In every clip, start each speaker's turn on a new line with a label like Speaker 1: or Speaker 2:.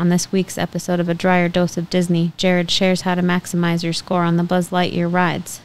Speaker 1: On this week's episode of A Drier Dose of Disney, Jared shares how to maximize your score on the Buzz Lightyear rides.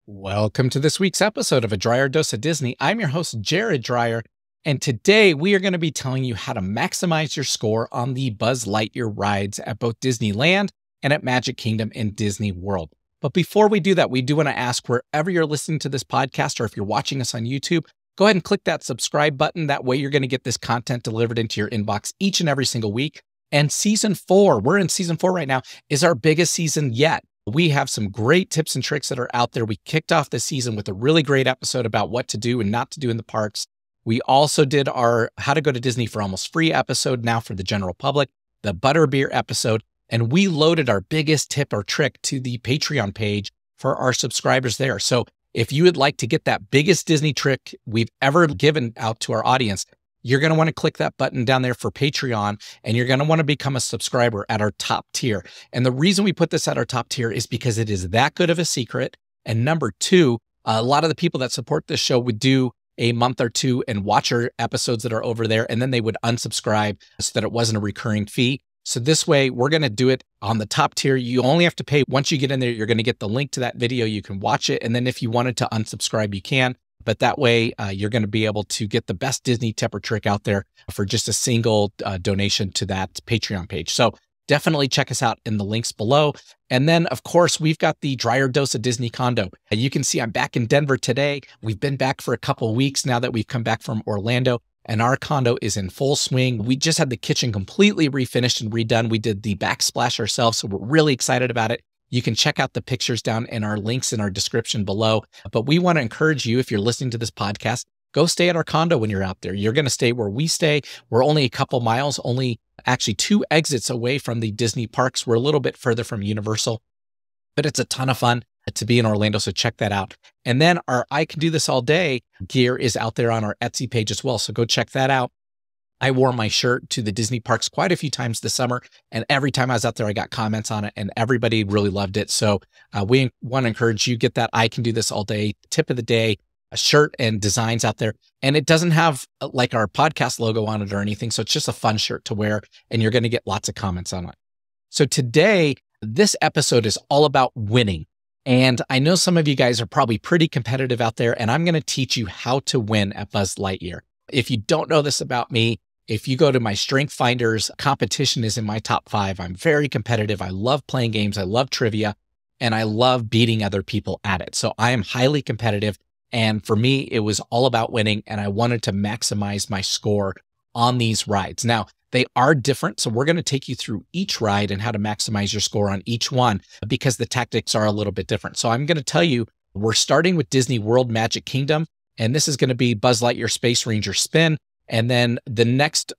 Speaker 2: Welcome to this week's episode of A Drier Dose of Disney. I'm your host, Jared Drier, and today we are going to be telling you how to maximize your score on the Buzz Lightyear rides at both Disneyland and at Magic Kingdom and Disney World. But before we do that, we do want to ask, wherever you're listening to this podcast or if you're watching us on YouTube, go ahead and click that subscribe button. That way you're going to get this content delivered into your inbox each and every single week. And season 4, we're in season 4 right now, is our biggest season yet. We have some great tips and tricks that are out there. We kicked off the season with a really great episode about what to do and not to do in the parks. We also did our How to Go to Disney for Almost Free episode now for the general public, the Butterbeer episode, and we loaded our biggest tip or trick to the Patreon page for our subscribers there. So if you would like to get that biggest Disney trick we've ever given out to our audience, you're going to want to click that button down there for Patreon, and you're going to want to become a subscriber at our top tier. And the reason we put this at our top tier is because it is that good of a secret. And number two, a lot of the people that support this show would do a month or two and watch our episodes that are over there, and then they would unsubscribe so that it wasn't a recurring fee. So this way, we're going to do it on the top tier. You only have to pay. Once you get in there, you're going to get the link to that video. You can watch it. And then if you wanted to unsubscribe, you can. But that way, you're going to be able to get the best Disney tip or trick out there for just a single donation to that Patreon page. So definitely check us out in the links below. And then, of course, we've got the Drier Dose of Disney Condo. You can see I'm back in Denver today. We've been back for a couple of weeks now that we've come back from Orlando, and our condo is in full swing. We just had the kitchen completely refinished and redone. We did the backsplash ourselves, so we're really excited about it. You can check out the pictures down in our links in our description below. But we want to encourage you, if you're listening to this podcast, go stay at our condo when you're out there. You're going to stay where we stay. We're only a couple miles, only actually 2 exits away from the Disney parks. We're a little bit further from Universal, but it's a ton of fun to be in Orlando. So check that out. And then our I Can Do This All Day gear is out there on our Etsy page as well. So go check that out. I wore my shirt to the Disney parks quite a few times this summer, and every time I was out there, I got comments on it, and everybody really loved it. So we want to encourage you, get that I Can Do This All Day tip of the day, a shirt and designs out there. And it doesn't have like our podcast logo on it or anything. So it's just a fun shirt to wear, and you're going to get lots of comments on it. So today, this episode is all about winning. And I know some of you guys are probably pretty competitive out there, and I'm going to teach you how to win at Buzz Lightyear. If you don't know this about me, if you go to my Strength Finders, competition is in my top 5. I'm very competitive. I love playing games. I love trivia, and I love beating other people at it. So I am highly competitive. And for me, it was all about winning, and I wanted to maximize my score on these rides. Now, they are different. So we're going to take you through each ride and how to maximize your score on each one because the tactics are a little bit different. So I'm going to tell you, we're starting with Disney World Magic Kingdom, and this is going to be Buzz Lightyear Space Ranger Spin. And then the next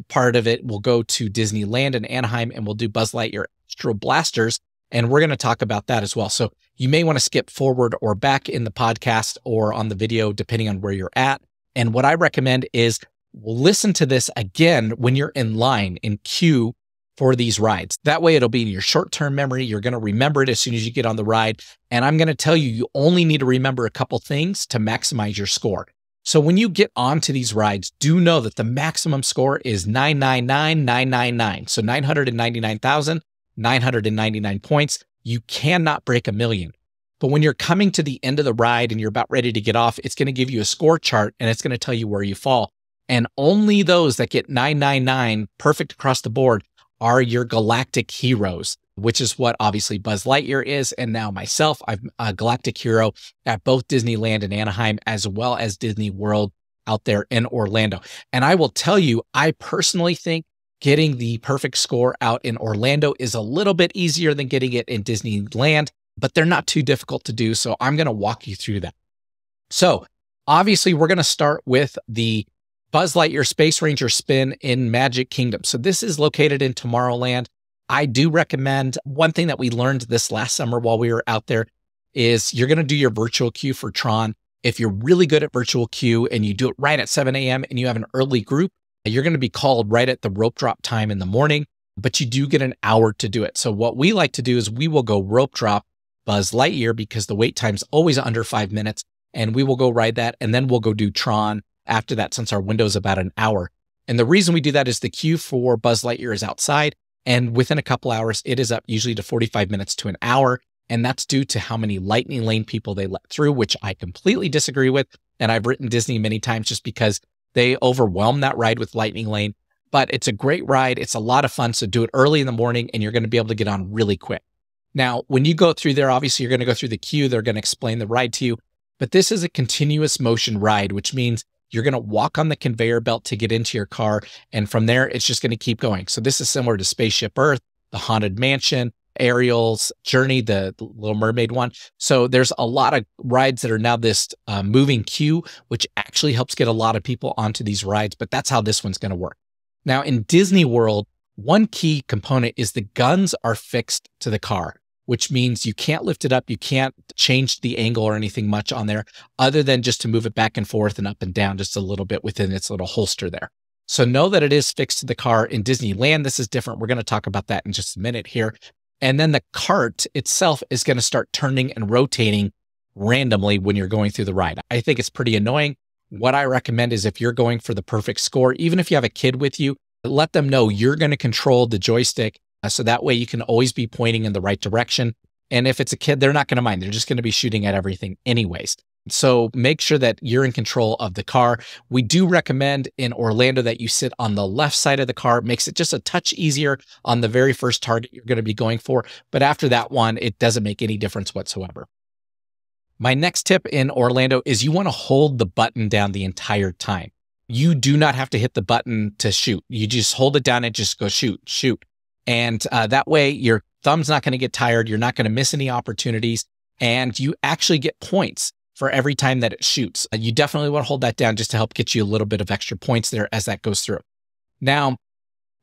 Speaker 2: part of it will go to Disneyland and Anaheim, and we'll do Buzz Lightyear Astro Blasters. And we're going to talk about that as well. So you may want to skip forward or back in the podcast or on the video, depending on where you're at. And what I recommend is listen to this again when you're in line, in queue for these rides. That way it'll be in your short-term memory. You're going to remember it as soon as you get on the ride. And I'm going to tell you, you only need to remember a couple things to maximize your score. So when you get onto these rides, do know that the maximum score is 999,999. So 999,999 points. You cannot break 1,000,000. But when you're coming to the end of the ride and you're about ready to get off, it's going to give you a score chart, and it's going to tell you where you fall. And only those that get 999 perfect across the board are your Galactic Heroes, which is what obviously Buzz Lightyear is. And now myself, I'm a Galactic Hero at both Disneyland and Anaheim, as well as Disney World out there in Orlando. And I will tell you, I personally think getting the perfect score out in Orlando is a little bit easier than getting it in Disneyland, but they're not too difficult to do. So I'm going to walk you through that. So obviously we're going to start with the Buzz Lightyear Space Ranger Spin in Magic Kingdom. So this is located in Tomorrowland. I do recommend, one thing that we learned this last summer while we were out there is you're going to do your virtual queue for Tron. If you're really good at virtual queue and you do it right at 7 a.m. and you have an early group, you're going to be called right at the rope drop time in the morning. but you do get an hour to do it. So what we like to do is we will go rope drop Buzz Lightyear because the wait time's always under 5 minutes, and we will go ride that, and then we'll go do Tron after that since our window is about an hour. And the reason we do that is the queue for Buzz Lightyear is outside, and within a couple hours, it is up usually to 45 minutes to an hour. And that's due to how many lightning lane people they let through, which I completely disagree with. And I've written Disney many times just because they overwhelm that ride with lightning lane. But it's a great ride. It's a lot of fun. So do it early in the morning and you're going to be able to get on really quick. Now, when you go through there, obviously you're going to go through the queue. They're going to explain the ride to you. But this is a continuous motion ride, which means you're going to walk on the conveyor belt to get into your car. And from there, it's just going to keep going. So this is similar to Spaceship Earth, the Haunted Mansion, Ariel's Journey, the Little Mermaid one. So there's a lot of rides that are now this moving queue, which actually helps get a lot of people onto these rides. But that's how this one's going to work. Now in Disney World, one key component is the guns are fixed to the car, which means you can't lift it up. You can't change the angle or anything much on there other than just to move it back and forth and up and down just a little bit within its little holster there. So know that it is fixed to the car. In Disneyland, this is different. We're going to talk about that in just a minute here. And then the cart itself is going to start turning and rotating randomly when you're going through the ride. I think it's pretty annoying. What I recommend is if you're going for the perfect score, even if you have a kid with you, let them know you're going to control the joystick. So that way you can always be pointing in the right direction. And if it's a kid, they're not going to mind. They're just going to be shooting at everything anyways. So make sure that you're in control of the car. We do recommend in Orlando that you sit on the left side of the car. It makes it just a touch easier on the very first target you're going to be going for. But after that one, it doesn't make any difference whatsoever. My next tip in Orlando is you want to hold the button down the entire time. You do not have to hit the button to shoot. You just hold it down and just go shoot, shoot. And that way your thumb's not going to get tired. You're not going to miss any opportunities. And you actually get points for every time that it shoots. You definitely want to hold that down just to help get you a little bit of extra points there as that goes through. Now,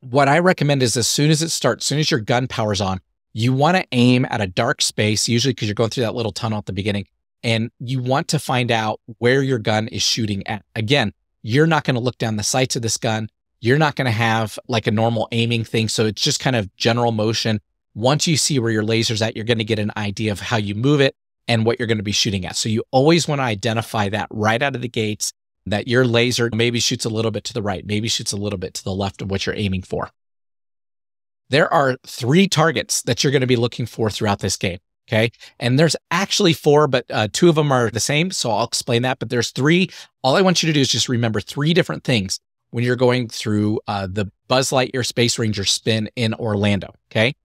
Speaker 2: what I recommend is as soon as it starts, as soon as your gun power's on, you want to aim at a dark space, usually because you're going through that little tunnel at the beginning, and you want to find out where your gun is shooting at. Again, you're not going to look down the sights of this gun. You're not going to have like a normal aiming thing. So it's just kind of general motion. Once you see where your laser's at, you're going to get an idea of how you move it and what you're going to be shooting at. So you always want to identify that right out of the gates, that your laser maybe shoots a little bit to the right, maybe shoots a little bit to the left of what you're aiming for. There are 3 targets that you're going to be looking for throughout this game. Okay. And there's actually 4, but 2 of them are the same. So I'll explain that, but there's 3. All I want you to do is just remember 3 different things when you're going through the Buzz Lightyear Space Ranger spin in Orlando. Okay.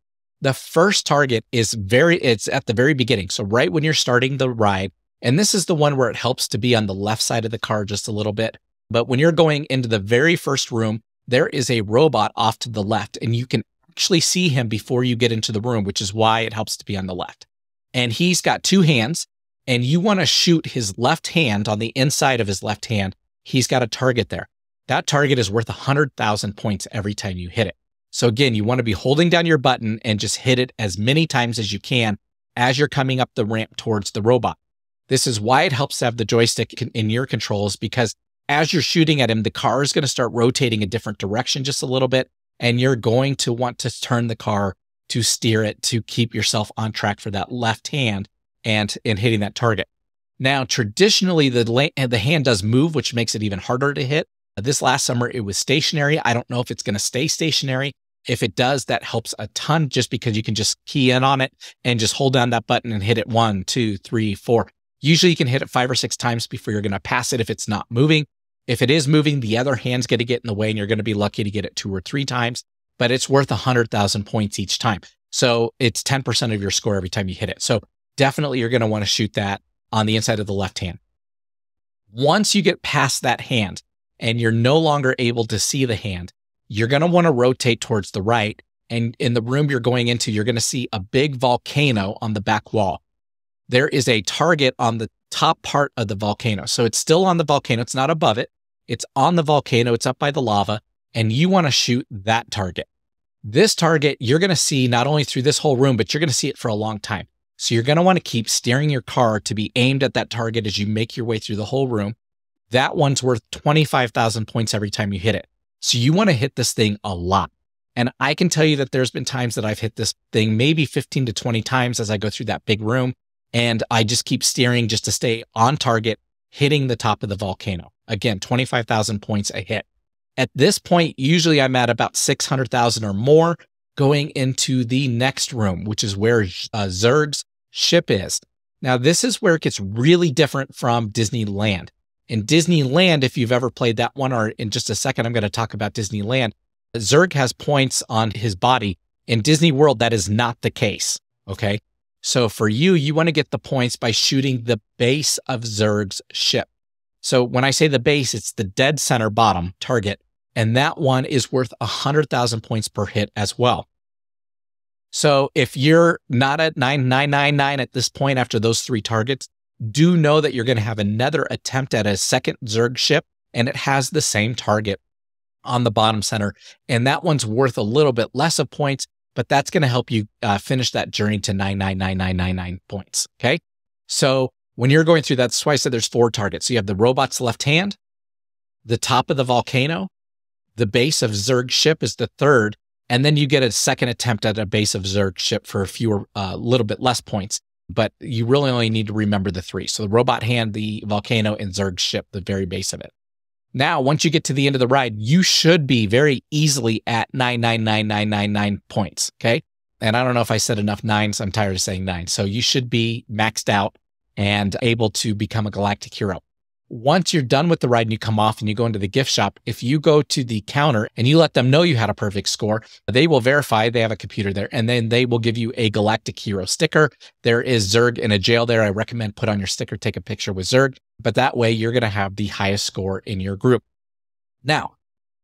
Speaker 2: The first target is it's at the very beginning. So right when you're starting the ride, and this is the one where it helps to be on the left side of the car just a little bit. But when you're going into the very first room, there is a robot off to the left, and you can actually see him before you get into the room, which is why it helps to be on the left. And he's got 2 hands, and you want to shoot his left hand on the inside of his left hand. He's got a target there. That target is worth 100,000 points every time you hit it. So again, you want to be holding down your button and just hit it as many times as you can as you're coming up the ramp towards the robot. This is why it helps to have the joystick in your controls, because as you're shooting at him, the car is going to start rotating a different direction just a little bit, and you're going to want to turn the car to steer it to keep yourself on track for that left hand and in hitting that target. Now, traditionally, the hand does move, which makes it even harder to hit. This last summer, it was stationary. I don't know if it's going to stay stationary. If it does, that helps a ton just because you can just key in on it and just hold down that button and hit it 1, 2, 3, 4. Usually you can hit it 5 or 6 times before you're going to pass it if it's not moving. If it is moving, the other hand's going to get in the way and you're going to be lucky to get it 2 or 3 times, but it's worth 100,000 points each time. So it's 10% of your score every time you hit it. So definitely you're going to want to shoot that on the inside of the left hand. Once you get past that hand and you're no longer able to see the hand, you're going to want to rotate towards the right. And in the room you're going into, you're going to see a big volcano on the back wall. There is a target on the top part of the volcano. So it's still on the volcano. It's not above it. It's on the volcano. It's up by the lava. And you want to shoot that target. This target, you're going to see not only through this whole room, but you're going to see it for a long time. So you're going to want to keep steering your car to be aimed at that target as you make your way through the whole room. That one's worth 25,000 points every time you hit it. So you want to hit this thing a lot. And I can tell you that there's been times that I've hit this thing maybe 15 to 20 times as I go through that big room. And I just keep steering just to stay on target, hitting the top of the volcano. Again, 25,000 points a hit. At this point, usually I'm at about 600,000 or more going into the next room, which is where Zurg's ship is. Now, this is where it gets really different from Disneyland. In Disneyland, if you've ever played that one, or in just a second, I'm going to talk about Disneyland, Zurg has points on his body. In Disney World, that is not the case, okay? So for you, you want to get the points by shooting the base of Zurg's ship. So when I say the base, it's the dead center bottom target, and that one is worth 100,000 points per hit as well. So if you're not at 9999 at this point after those 3 targets, do know that you're going to have another attempt at a second Zurg ship, and it has the same target on the bottom center. And that one's worth a little bit less of points, but that's going to help you finish that journey to 999999 points. Okay. So when you're going through that, that's why I said there's 4 targets. So you have the robot's left hand, the top of the volcano, the base of Zurg's ship is the third, and then you get a second attempt at a base of Zurg's ship for a little bit less points. But you really only need to remember the 3. So the robot hand, the volcano, and Zurg's ship, the very base of it. Now, once you get to the end of the ride, you should be very easily at 999999 points, okay? And I don't know if I said enough 9s. I'm tired of saying 9. So you should be maxed out and able to become a Galactic Hero. Once you're done with the ride and you come off and you go into the gift shop, if you go to the counter and you let them know you had a perfect score, they will verify, they have a computer there, and then they will give you a Galactic Hero sticker. There is Zurg in a jail there. I recommend put on your sticker, take a picture with Zurg, but that way you're going to have the highest score in your group. Now,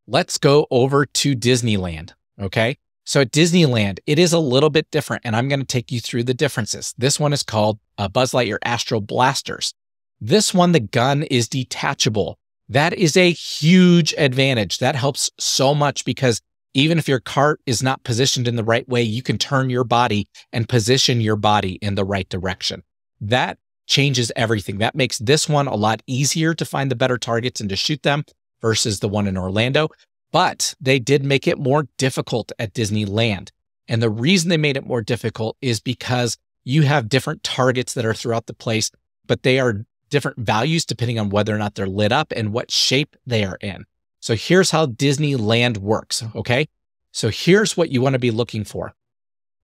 Speaker 2: let's go over to Disneyland, okay? So at Disneyland, it is a little bit different, and I'm going to take you through the differences. This one is called Buzz Lightyear Astro Blasters. This one, the gun is detachable. That is a huge advantage. That helps so much because even if your cart is not positioned in the right way, you can turn your body and position your body in the right direction. That changes everything. That makes this one a lot easier to find the better targets and to shoot them versus the one in Orlando. But they did make it more difficult at Disneyland. And the reason they made it more difficult is because you have different targets that are throughout the place, but they are different values depending on whether or not they're lit up and what shape they are in. So here's how Disneyland works, okay? So here's what you want to be looking for.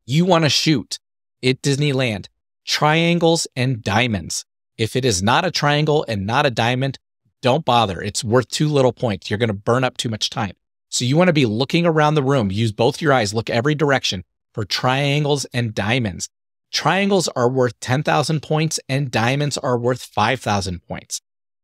Speaker 2: You want to shoot at Disneyland triangles and diamonds. If it is not a triangle and not a diamond, don't bother. It's worth 2 little points. You're going to burn up too much time. So you want to be looking around the room. Use both your eyes. Look every direction for triangles and diamonds. Triangles are worth 10,000 points and diamonds are worth 5,000 points.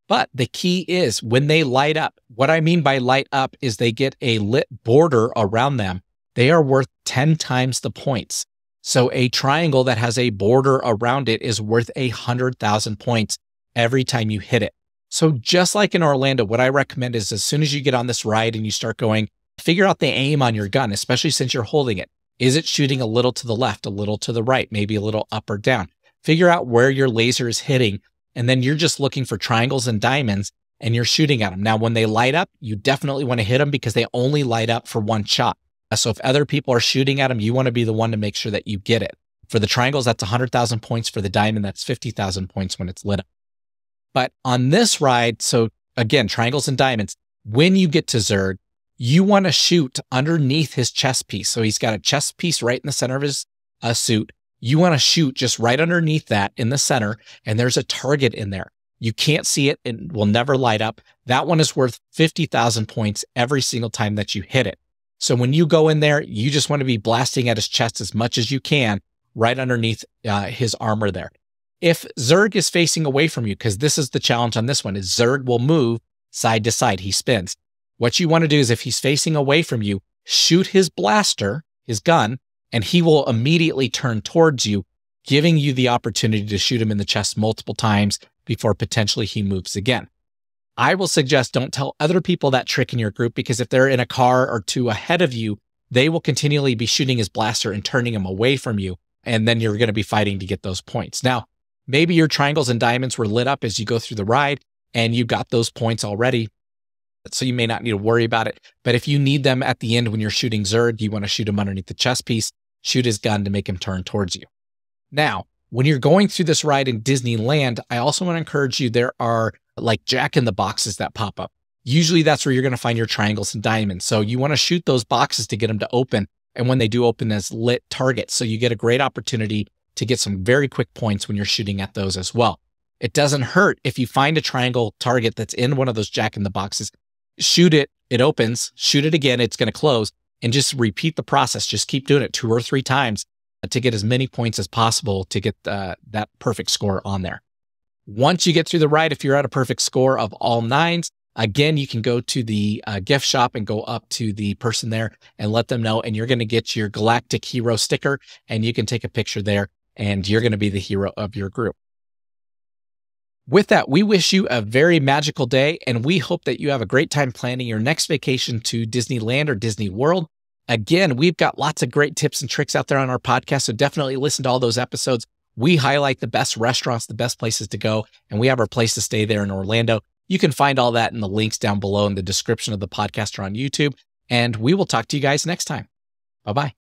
Speaker 2: But the key is when they light up, what I mean by light up is they get a lit border around them. They are worth 10 times the points. So a triangle that has a border around it is worth 100,000 points every time you hit it. So just like in Orlando, what I recommend is as soon as you get on this ride and you start going, figure out the aim on your gun, especially since you're holding it. Is it shooting a little to the left, a little to the right, maybe a little up or down? Figure out where your laser is hitting, and then you're just looking for triangles and diamonds, and you're shooting at them. Now, when they light up, you definitely want to hit them because they only light up for 1 shot. So if other people are shooting at them, you want to be the one to make sure that you get it. For the triangles, that's 100,000 points. For the diamond, that's 50,000 points when it's lit up. But on this ride, so again, triangles and diamonds, when you get to Zurg, you want to shoot underneath his chest piece. So he's got a chest piece right in the center of his suit. You want to shoot just right underneath that in the center, and there's a target in there. You can't see it and will never light up. That one is worth 50,000 points every single time that you hit it. So when you go in there, you just want to be blasting at his chest as much as you can right underneath his armor there. If Zurg is facing away from you, because this is the challenge on this one, is Zurg will move side to side. He spins. What you want to do is if he's facing away from you, shoot his blaster, his gun, and he will immediately turn towards you, giving you the opportunity to shoot him in the chest multiple times before potentially he moves again. I will suggest don't tell other people that trick in your group, because if they're in a car or 2 ahead of you, they will continually be shooting his blaster and turning him away from you, and then you're going to be fighting to get those points. Now, maybe your triangles and diamonds were lit up as you go through the ride, and you got those points already. so you may not need to worry about it. But if you need them at the end when you're shooting Zurg, you want to shoot him underneath the chest piece, shoot his gun to make him turn towards you. Now, when you're going through this ride in Disneyland, I also want to encourage you, there are like jack-in-the-boxes that pop up. Usually that's where you're going to find your triangles and diamonds. So you want to shoot those boxes to get them to open. And when they do open as lit targets, so you get a great opportunity to get some very quick points when you're shooting at those as well. It doesn't hurt if you find a triangle target that's in one of those jack-in-the-boxes, shoot it, it opens, shoot it again, it's going to close, and just repeat the process. Just keep doing it 2 or 3 times to get as many points as possible to get that perfect score on there. Once you get through the ride, if you're at a perfect score of all 9s, again, you can go to the gift shop and go up to the person there and let them know, and you're going to get your Galactic Hero sticker, and you can take a picture there, and you're going to be the hero of your group. With that, we wish you a very magical day, and we hope that you have a great time planning your next vacation to Disneyland or Disney World. Again, we've got lots of great tips and tricks out there on our podcast, so definitely listen to all those episodes. We highlight the best restaurants, the best places to go, and we have our place to stay there in Orlando. You can find all that in the links down below in the description of the podcast or on YouTube, and we will talk to you guys next time. Bye-bye.